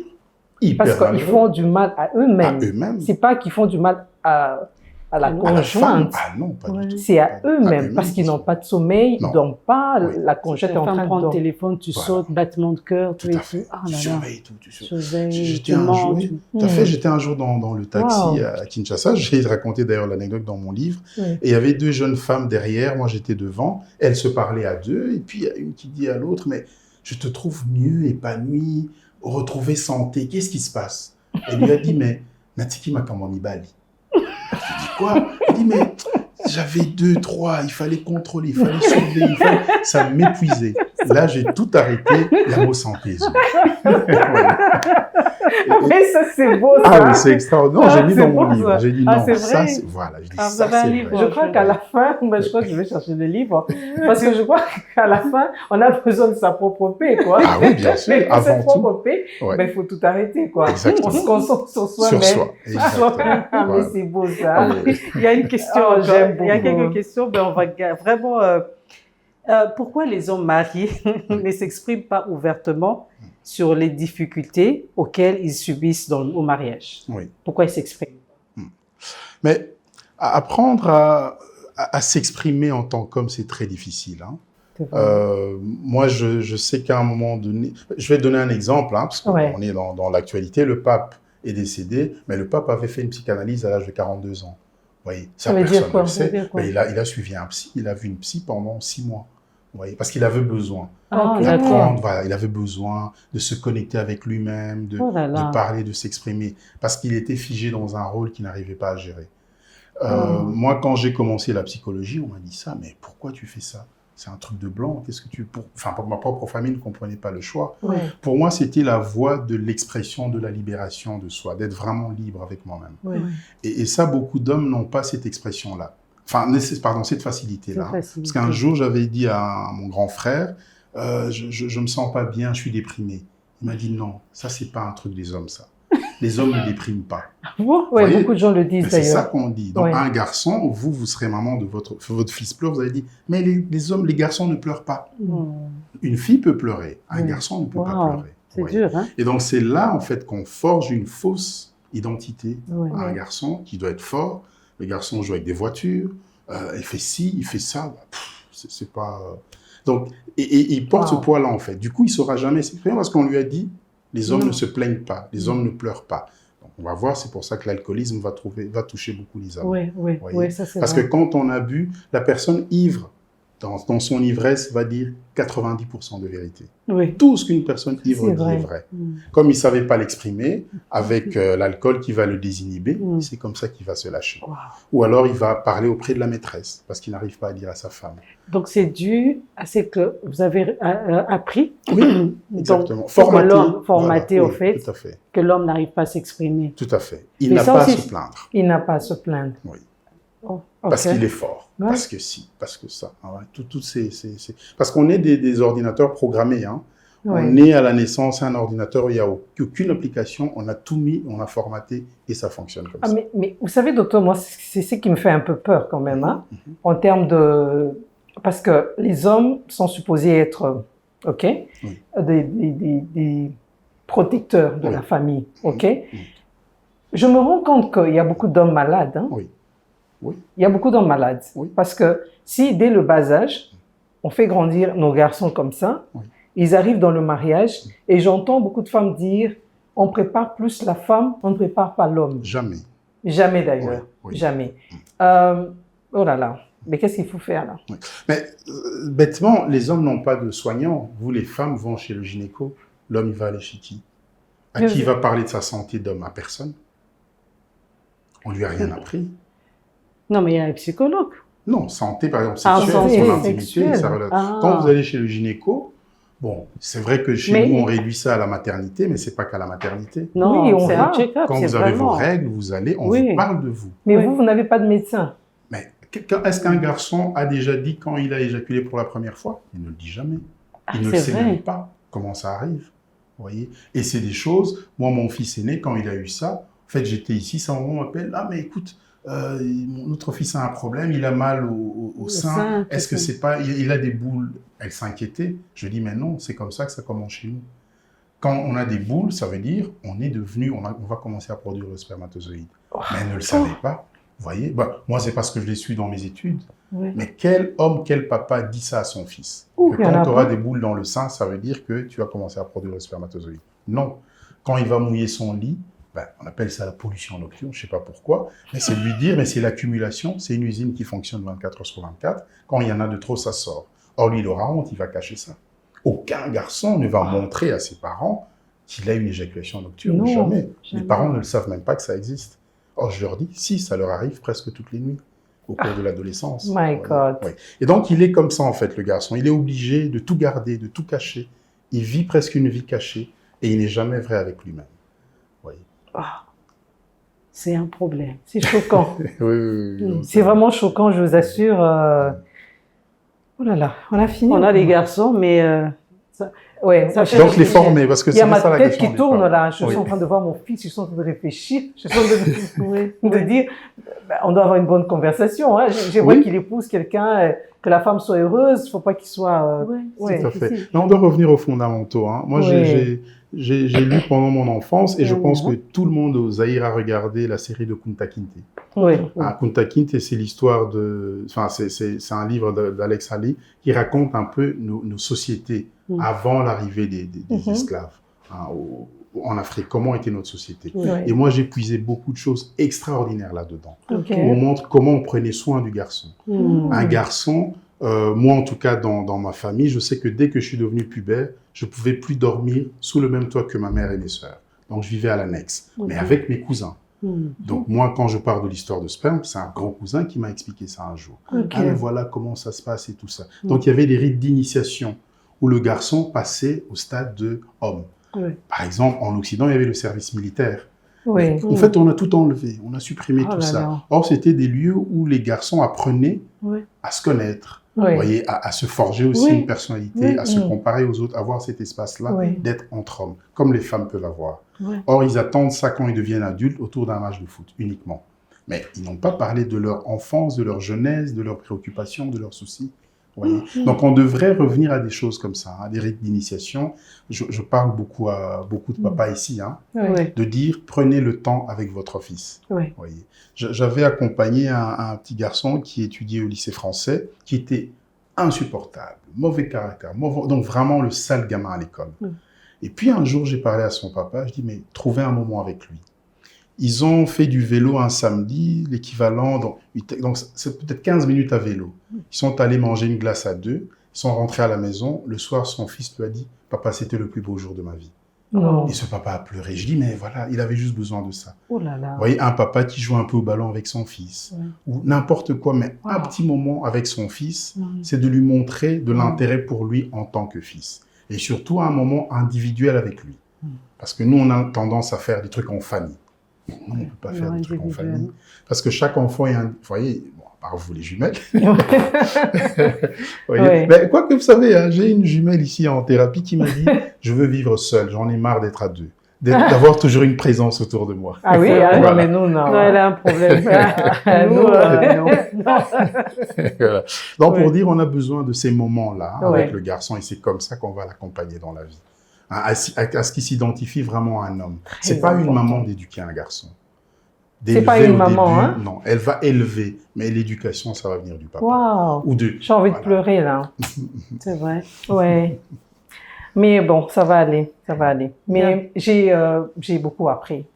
Hyper
Parce qu'ils
malheureux.
font du mal à
À
eux-mêmes.
eux-mêmes.
C'est pas qu'ils font du mal à la
À la femme.
conjointe.
Ah non, pas
Ouais.
du tout.
C'est à
Pas-
eux-mêmes. Parce qu'ils n'ont pas de sommeil,
Non.
ils ne dorment pas,
Oui.
la conjointe est en
Ta
train
femme
de
prend le
dormir.
téléphone, tu
Voilà.
sautes, battement de cœur,
Tout
tout et
à fait.
tout. Ah
Tu
là là.
surveilles tout. Tu surveilles.
Surveille,
J'étais
tu
un
mens,
jour,
tu-
tout à fait, j'étais un jour dans le taxi
Wow.
à Kinshasa. J'ai raconté d'ailleurs l'anecdote dans mon livre.
Oui.
Et il y avait deux jeunes femmes derrière, moi j'étais devant. Elles se parlaient à deux. Et puis il y a une qui dit à l'autre, mais je te trouve mieux, épanouie, retrouver santé. Qu'est-ce qui se passe? Elle lui a dit, mais Natiki Makamwami Bali. Je dis quoi? Elle dit, mais j'avais 2, 3, il fallait contrôler, il fallait surveiller, ça m'épuisait. Là, j'ai tout arrêté, la mot sans tes yeux. Voilà.
Mais ça, c'est beau, ça.
Ah oui, c'est extraordinaire. Non,
Ah,
j'ai mis
c'est
dans mon
bon,
livre.
ça.
J'ai dit
Ah,
non,
c'est
ça,
vrai.
c'est... Voilà, je dis
Ah, vous
ça,
avez un
c'est
livre.
vrai.
Je crois qu'à la fin, je crois que je vais chercher le livre, parce que je crois qu'à la fin, on a besoin de sa propre paix, quoi.
Ah oui, bien sûr,
Mais pour
avant
cette
tout.
propre paix,
Ouais.
ben, il faut tout arrêter, quoi.
Exactement.
On se concentre sur
Sur
soi-même.
soi. Exactement.
Ah, mais
Voilà.
c'est beau, ça.
Ah oui.
Il y a une question
Oh,
encore.
j'aime
Il y a
beaucoup.
quelques questions, mais on va vraiment... pourquoi les hommes mariés ne s'expriment pas ouvertement sur les difficultés auxquelles ils subissent au mariage?
Oui.
Pourquoi ils s'expriment?
Mais apprendre à s'exprimer en tant qu'homme, c'est très difficile. Hein.
C'est vrai.
Moi, je sais qu'à un moment donné... Je vais donner un exemple, hein, parce qu'on
Ouais.
est dans l'actualité. Le pape est décédé, mais le pape avait fait une psychanalyse à l'âge de 42 ans. Vous voyez,
Ça veut dire
personne
quoi?
ne le
Ça veut
sait.
dire quoi?
Mais il a suivi un psy, il a vu une psy pendant 6 mois. Vous voyez, parce qu'il avait besoin
Ah,
ok.
d'accord.
d'apprendre, voilà, il avait besoin de se connecter avec lui-même,
Oh là là.
de parler, de s'exprimer, parce qu'il était figé dans un rôle qu'il n'arrivait pas à gérer.
Oh.
Moi, quand j'ai commencé la psychologie, on m'a dit ça, mais pourquoi tu fais ça? c'est un truc de blanc. Qu'est-ce que tu... Enfin, pour ma propre famille ne comprenait pas le choix.
Ouais.
Pour moi, c'était la voie de l'expression, de la libération de soi, d'être vraiment libre avec moi-même.
Ouais.
Et ça, beaucoup d'hommes n'ont pas cette expression-là. Enfin, pardon, cette facilité-là. Parce qu'un jour, j'avais dit à mon grand frère, je me sens pas bien, je suis déprimé. Il m'a dit non, ça, c'est pas un truc des hommes, ça. Les hommes ne dépriment pas.
Oui, beaucoup de gens le disent d'ailleurs.
C'est ça qu'on dit. Donc, un garçon, vous serez maman de votre fils pleure, vous avez dit, mais les garçons ne pleurent pas. Une fille peut pleurer, un garçon ne peut pas pleurer.
C'est dur, hein?
Et donc, c'est là, en fait, qu'on forge une fausse identité à un garçon qui doit être fort. Le garçon joue avec des voitures, il fait ci, il fait ça. C'est pas... Donc, et il porte ce poids-là, en fait. Du coup, il ne saura jamais s'exprimer parce qu'on lui a dit, les hommes ne se plaignent pas, les hommes ne pleurent pas. Donc, on va voir, c'est pour ça que l'alcoolisme va toucher beaucoup les hommes.
Oui, ça c'est
parce que quand on a bu, la personne ivre, dans son ivresse, va dire 90% de vérité. Tout ce qu'une personne ivre dit est vrai. Comme il ne savait pas l'exprimer, avec l'alcool qui va le désinhiber, c'est comme ça qu'il va se lâcher. Ou alors, il va parler auprès de la maîtresse, parce qu'il n'arrive pas à dire à sa femme.
Donc, c'est dû à ce que vous avez appris.
Oui, exactement.
Formaté au fait,
tout à fait,
que l'homme n'arrive pas à s'exprimer.
Tout à fait. Il n'a pas à se plaindre.
Il n'a pas à se plaindre.
Oui. Parce qu'il est fort, parce que si, parce que ça. Parce qu'on est des ordinateurs programmés. Hein. On est à la naissance un ordinateur, il n'y a aucune application, on a tout mis, on a formaté et ça fonctionne comme ça.
Mais vous savez, docteur, moi, c'est ce qui me fait un peu peur quand même, hein, en termes de... Parce que les hommes sont supposés être, des protecteurs de la famille, Je me rends compte qu'il y a beaucoup d'hommes malades, hein. Il y a beaucoup d'hommes malades. Parce que si, dès le bas âge, on fait grandir nos garçons comme ça, ils arrivent dans le mariage, et j'entends beaucoup de femmes dire, on prépare plus la femme, on ne prépare pas l'homme.
Jamais.
Jamais d'ailleurs. Jamais. Oh là là. Mais qu'est-ce qu'il faut faire là?
Mais bêtement, les hommes n'ont pas de soignants. Vous, les femmes, vont chez le gynéco. L'homme, il va aller chez qui? À qui il va parler de sa santé d'homme? À personne. On lui a rien appris.
Non, mais il y a un psychologue.
Non, santé, par exemple, sexuelle, son intimité, sa relation. Quand vous allez chez le gynéco, bon, c'est vrai que chez nous, on réduit ça à la maternité, mais c'est pas qu'à la maternité.
Non,
oui, on va.
Quand vous avez vos règles, vous allez, on vous parle de vous.
Mais vous n'avez pas de médecin.
Mais est-ce qu'un garçon a déjà dit quand il a éjaculé pour la première fois? Il ne le dit jamais. Il ne le sait même pas comment ça arrive. Vous voyez? Et c'est des choses, moi, mon fils aîné, quand il a eu ça, en fait, j'étais ici, sa maman m'appelle, ah, mais écoute, notre fils a un problème, il a mal au sein, est-ce que c'est pas, il a des boules? Elle s'inquiétait. Je dis, mais non, c'est comme ça que ça commence chez nous. Quand on a des boules, ça veut dire, on va commencer à produire le spermatozoïde. Mais elle ne le savait pas. Vous voyez, moi, c'est parce que je l'ai su dans mes études. Mais quel homme, quel papa dit ça à son fils? Que quand tu auras des boules dans le sein, ça veut dire que tu vas commencer à produire le spermatozoïde. Non. Quand il va mouiller son lit, on appelle ça la pollution nocturne, je ne sais pas pourquoi, mais c'est de lui dire, mais c'est l'accumulation, c'est une usine qui fonctionne 24 heures sur 24, quand il y en a de trop, ça sort. Or, lui, il aura honte, il va cacher ça. Aucun garçon ne va montrer à ses parents qu'il a une éjaculation nocturne, jamais. Les parents ne le savent même pas que ça existe. Or, je leur dis, si, ça leur arrive presque toutes les nuits, au cours de l'adolescence.
My God.
Et donc, il est comme ça, en fait, le garçon. Il est obligé de tout garder, de tout cacher. Il vit presque une vie cachée, et il n'est jamais vrai avec lui-même.
C'est un problème.
C'est choquant.
Oui,
c'est vraiment choquant, je vous assure. Oh là là, on a fini.
On a les garçons, mais...
donc, les former, parce que c'est ça la question.
Il y a ma tête qui tourne là. Je suis en train de voir mon fils, je suis en train de réfléchir. Je suis en train de dire, on doit avoir une bonne conversation. Hein. J'aimerais qu'il épouse quelqu'un, que la femme soit heureuse. Il ne faut pas qu'il soit...
Tout à fait. Mais on doit revenir aux fondamentaux. Hein. Moi, j'ai lu pendant mon enfance et je pense que tout le monde au Zaïre a regardé la série de Kunta Kinte. Kunta Kinte, c'est l'histoire de... Enfin, c'est un livre d'Alex Haley qui raconte un peu nos sociétés avant l'arrivée des esclaves en Afrique. Comment était notre société? Et moi, j'ai puisé beaucoup de choses extraordinaires là-dedans. On montre comment on prenait soin du garçon. Un garçon... moi, en tout cas, dans ma famille, je sais que dès que je suis devenu pubère, je ne pouvais plus dormir sous le même toit que ma mère et mes sœurs. Donc, je vivais à l'annexe, mais avec mes cousins. Donc moi, quand je parle de l'histoire de sperme, c'est un grand cousin qui m'a expliqué ça un jour. Ah, mais voilà comment ça se passe et tout ça. Donc il y avait des rites d'initiation où le garçon passait au stade de homme. Par exemple, en Occident, il y avait le service militaire. En fait, on a tout enlevé, on a supprimé tout ça. Or, c'était des lieux où les garçons apprenaient à se connaître, vous voyez, à se forger aussi une personnalité, à se comparer aux autres, avoir cet espace-là d'être entre hommes, comme les femmes peuvent avoir. Or, ils attendent ça quand ils deviennent adultes autour d'un match de foot, uniquement. Mais ils n'ont pas parlé de leur enfance, de leur jeunesse, de leurs préoccupations, de leurs soucis. Voyez. Donc, on devrait revenir à des choses comme ça, à des rites d'initiation. Je parle beaucoup à beaucoup de papas ici, de dire prenez le temps avec votre fils. Voyez. J'avais accompagné un petit garçon qui étudiait au lycée français, qui était insupportable, mauvais caractère, donc vraiment le sale gamin à l'école. Et puis un jour, j'ai parlé à son papa, je dis mais trouvez un moment avec lui. Ils ont fait du vélo un samedi, l'équivalent, donc c'est peut-être 15 minutes à vélo. Ils sont allés manger une glace à deux, ils sont rentrés à la maison. Le soir, son fils lui a dit « Papa, c'était le plus beau jour de ma vie. » Et ce papa a pleuré. Je dis « Mais voilà, il avait juste besoin de ça. » Vous voyez, un papa qui joue un peu au ballon avec son fils, ou n'importe quoi, mais un petit moment avec son fils, c'est de lui montrer de l'intérêt pour lui en tant que fils. Et surtout, un moment individuel avec lui. Parce que nous, on a tendance à faire des trucs en famille. Non, on ne peut pas faire des trucs en famille. Parce que chaque enfant est un... Vous voyez, bon, à part vous les jumelles. Mais quoi que vous savez, hein, j'ai une jumelle ici en thérapie qui m'a dit « Je veux vivre seule, j'en ai marre d'être à deux. » D'avoir toujours une présence autour de moi.
Ah oui, non, mais nous, non.
Non, elle a un problème.
Nous, non.
Voilà. Donc, pour dire, on a besoin de ces moments-là avec le garçon et c'est comme ça qu'on va l'accompagner dans la vie. À ce qu'il s'identifie vraiment à un homme. C'est pas une maman d'éduquer un garçon.
C'est pas une maman, hein?
Non, elle va élever, mais l'éducation, ça va venir du papa.
Waouh!
Ou de...
J'ai envie de pleurer, là.
C'est vrai.
Ouais. Mais bon, ça va aller, ça va aller. Mais j'ai beaucoup appris.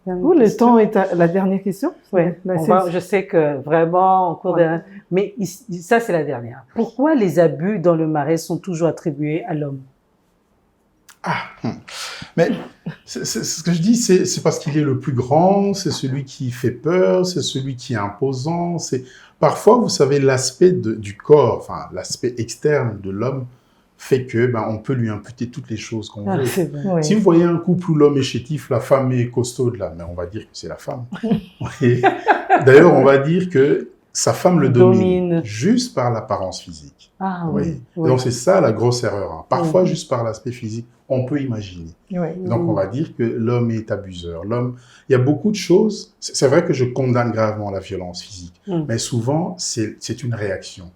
Le temps est la dernière question?
Ouais. Je sais que vraiment, en cours de... Mais ça, c'est la dernière. Pourquoi les abus dans le marais sont toujours attribués à l'homme?
Mais ce que je dis, c'est parce qu'il est le plus grand, c'est celui qui fait peur, c'est celui qui est imposant. Parfois, vous savez, l'aspect du corps, enfin l'aspect externe de l'homme fait que on peut lui imputer toutes les choses qu'on veut. Si vous voyez un couple où l'homme est chétif, la femme est costaude, là, mais on va dire que c'est la femme. D'ailleurs, on va dire que sa femme le domine juste par l'apparence physique. Donc c'est ça la grosse erreur. Parfois, juste par l'aspect physique, on peut imaginer. Donc on va dire que l'homme est abuseur. L'homme, il y a beaucoup de choses. C'est vrai que je condamne gravement la violence physique, mais souvent c'est une réaction.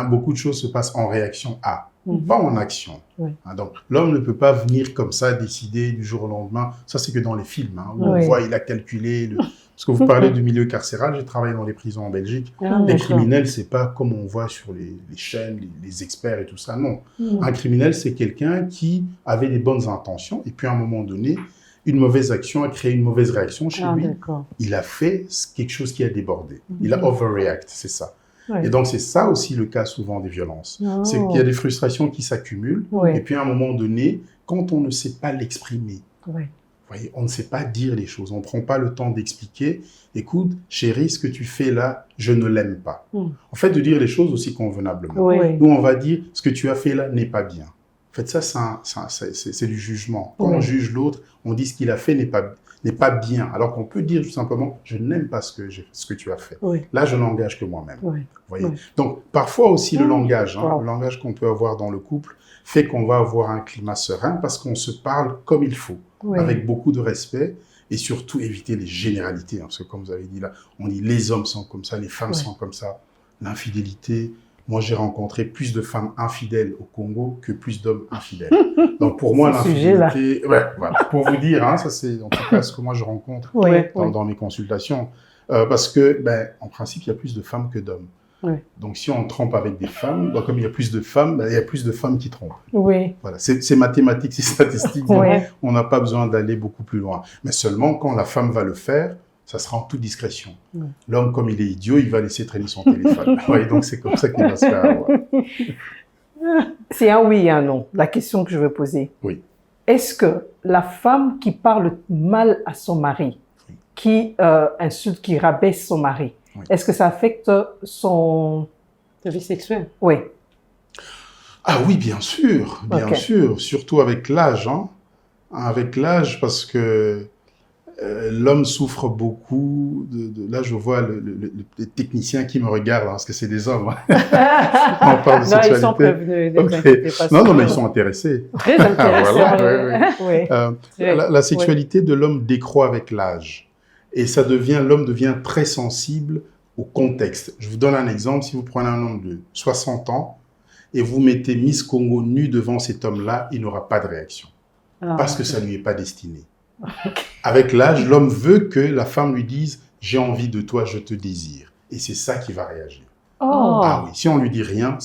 Beaucoup de choses se passent en réaction à, pas en action. Donc l'homme ne peut pas venir comme ça décider du jour au lendemain. Ça c'est que dans les films où on voit il a calculé. Parce que vous parlez du milieu carcéral, j'ai travaillé dans les prisons en Belgique. Les criminels, c'est pas comme on voit sur les chaînes, les experts et tout ça, non. Un criminel, c'est quelqu'un qui avait des bonnes intentions et puis à un moment donné, une mauvaise action a créé une mauvaise réaction chez lui. Il a fait quelque chose qui a débordé. Il a overreact, c'est ça. Et donc, c'est ça aussi le cas souvent des violences. C'est qu'il y a des frustrations qui s'accumulent et puis à un moment donné, quand on ne sait pas l'exprimer, vous voyez, on ne sait pas dire les choses, on ne prend pas le temps d'expliquer. Écoute, chérie, ce que tu fais là, je ne l'aime pas. En fait, de dire les choses aussi convenablement. Nous, on va dire, ce que tu as fait là n'est pas bien. En fait, ça, c'est du jugement. Quand on juge l'autre, on dit ce qu'il a fait n'est pas bien. Alors qu'on peut dire tout simplement, je n'aime pas ce que tu as fait. Là, je n'engage que moi-même. Vous voyez. Donc, parfois aussi, le langage qu'on peut avoir dans le couple fait qu'on va avoir un climat serein parce qu'on se parle comme il faut. Avec beaucoup de respect et surtout éviter les généralités. Parce que comme vous avez dit là, on dit les hommes sont comme ça, les femmes sont comme ça. L'infidélité, moi j'ai rencontré plus de femmes infidèles au Congo que plus d'hommes infidèles. Donc pour moi l'infidélité, voilà, pour vous dire, ça c'est en tout cas ce que moi je rencontre dans mes consultations. Parce que en principe il y a plus de femmes que d'hommes. Donc, si on trompe avec des femmes, comme il y a plus de femmes, il y a plus de femmes qui trompent. Voilà, c'est mathématique, c'est statistique. Donc on n'a pas besoin d'aller beaucoup plus loin. Mais seulement quand la femme va le faire, ça sera en toute discrétion. L'homme, comme il est idiot, il va laisser traîner son téléphone. Donc, c'est comme ça qu'il va se faire avoir.
C'est un oui et un non, la question que je veux poser. Est-ce que la femme qui parle mal à son mari, qui insulte, qui rabaisse son mari.
Oui.
Est-ce que ça affecte son...
La vie sexuelle.
Oui.
Ah oui, bien sûr, surtout avec l'âge, hein. Avec l'âge, parce que l'homme souffre beaucoup là je vois les techniciens qui me regardent, hein, parce que c'est des hommes, hein. On parle de sexualité.
Ils sont prévenus, ne vous
Okay.
inquiétez pas.
Non, mais ils sont intéressés.
Très intéressés.
Voilà,
Oui.
La sexualité de l'homme décroît avec l'âge. Et l'homme devient très sensible au contexte. Je vous donne un exemple. Si vous prenez un homme de 60 ans et vous mettez Miss Congo nue devant cet homme-là, il n'aura pas de réaction. Parce que ça ne lui est pas destiné. Avec l'âge, l'homme veut que la femme lui dise « j'ai envie de toi, je te désire ». Et c'est ça qui va réagir.
Oh.
Ah oui, si on lui dit rien,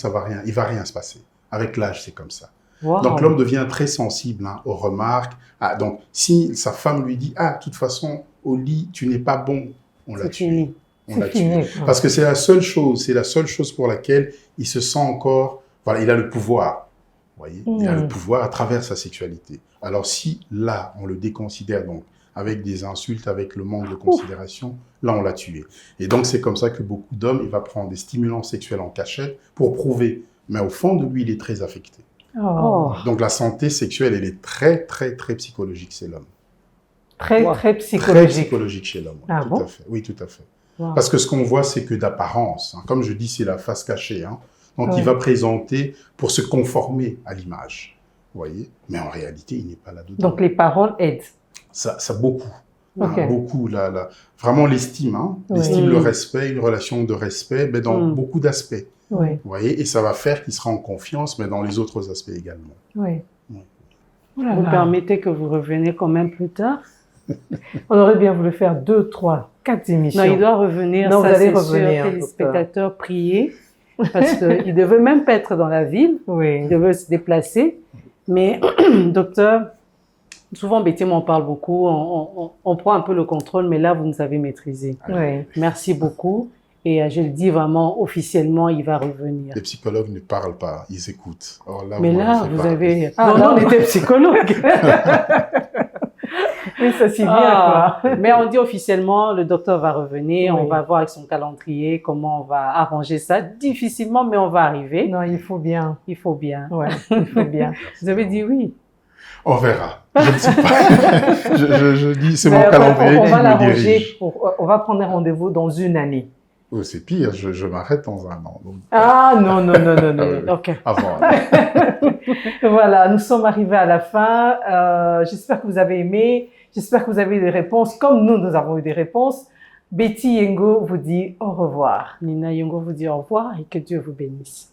il va rien se passer. Avec l'âge, c'est comme ça.
Wow.
Donc l'homme devient très sensible, hein, aux remarques. Ah, donc si sa femme lui dit « ah, de toute façon, au lit, tu n'es pas bon », on l'a tué.
Fini.
On l'a
C'est fini.
tué. Parce que c'est la seule chose pour laquelle il se sent encore... Voilà, il a le pouvoir. Vous voyez, il a le pouvoir à travers sa sexualité. Alors si là, on le déconsidère donc avec des insultes, avec le manque de considération, là on l'a tué. Et donc c'est comme ça que beaucoup d'hommes, il va prendre des stimulants sexuels en cachette pour prouver. Mais au fond de lui, il est très affecté.
Oh.
Donc la santé sexuelle, elle est très, très, très psychologique chez l'homme.
Très,
Wow.
très
Très
psychologique.
psychologique chez l'homme.
Ah
tout
bon?
à fait. Oui, tout à fait.
Wow.
Parce que ce qu'on voit, c'est que d'apparence. Hein. Comme je dis, c'est la face cachée. Hein. Donc
Oui.
il va présenter pour se conformer à l'image. Vous voyez? Mais en réalité, il n'est pas là-dedans.
Donc les paroles aident.
Ça beaucoup.
Ok.
Hein, beaucoup. Vraiment l'estime. Hein. L'estime,
Oui.
le respect, une relation de respect, mais dans beaucoup d'aspects.
Oui,
Vous voyez? Et ça va faire qu'il sera en confiance, mais dans les autres aspects également.
oui.
Oui.
Oh là
Vous
là.
permettez que vous reveniez quand même plus tard?
On aurait bien voulu faire 2, 3, 4 émissions.
Non, il doit revenir.
Non,
ça,
vous allez
c'est
revenir,
sûr. Téléspectateurs, priez. Parce qu'il ne devait même pas être dans la ville.
Oui.
Il devait se déplacer. Mais, docteur, souvent, Betty m'en parle beaucoup. On prend un peu le contrôle, mais là, vous nous avez maîtrisé.
Oui.
Merci beaucoup. Et je le dis vraiment, officiellement, il va revenir.
Les psychologues ne parlent pas, ils écoutent. Or, là,
Mais
vous
là,
m'avez fait
vous
parler.
avez...
Ah,
non,
non.
on était psychologue.
Oui, ça c'est bien,
Ah,
quoi.
mais on dit officiellement, le docteur va revenir,
Oui.
on va voir avec son calendrier comment on va arranger ça. Difficilement, mais on va arriver.
Non, il faut bien.
Il faut bien.
Ouais, il faut bien.
Vous avez dit oui.
On verra. Je ne sais pas. je dis, c'est
Mais
mon
après,
calendrier
on
qui
va
me
l'arranger.
dirige.
On va prendre un rendez-vous dans 1 année.
Oh, c'est pire, je m'arrête dans 1 an. Donc,
Ah non, non, non, non, non.
Ah oui.
Ok.
avant.
Voilà, nous sommes arrivés à la fin. J'espère que vous avez aimé. J'espère que vous avez eu des réponses, comme nous avons eu des réponses. Betty Yengo vous dit au revoir.
Nina Yongo vous dit au revoir et que Dieu vous bénisse.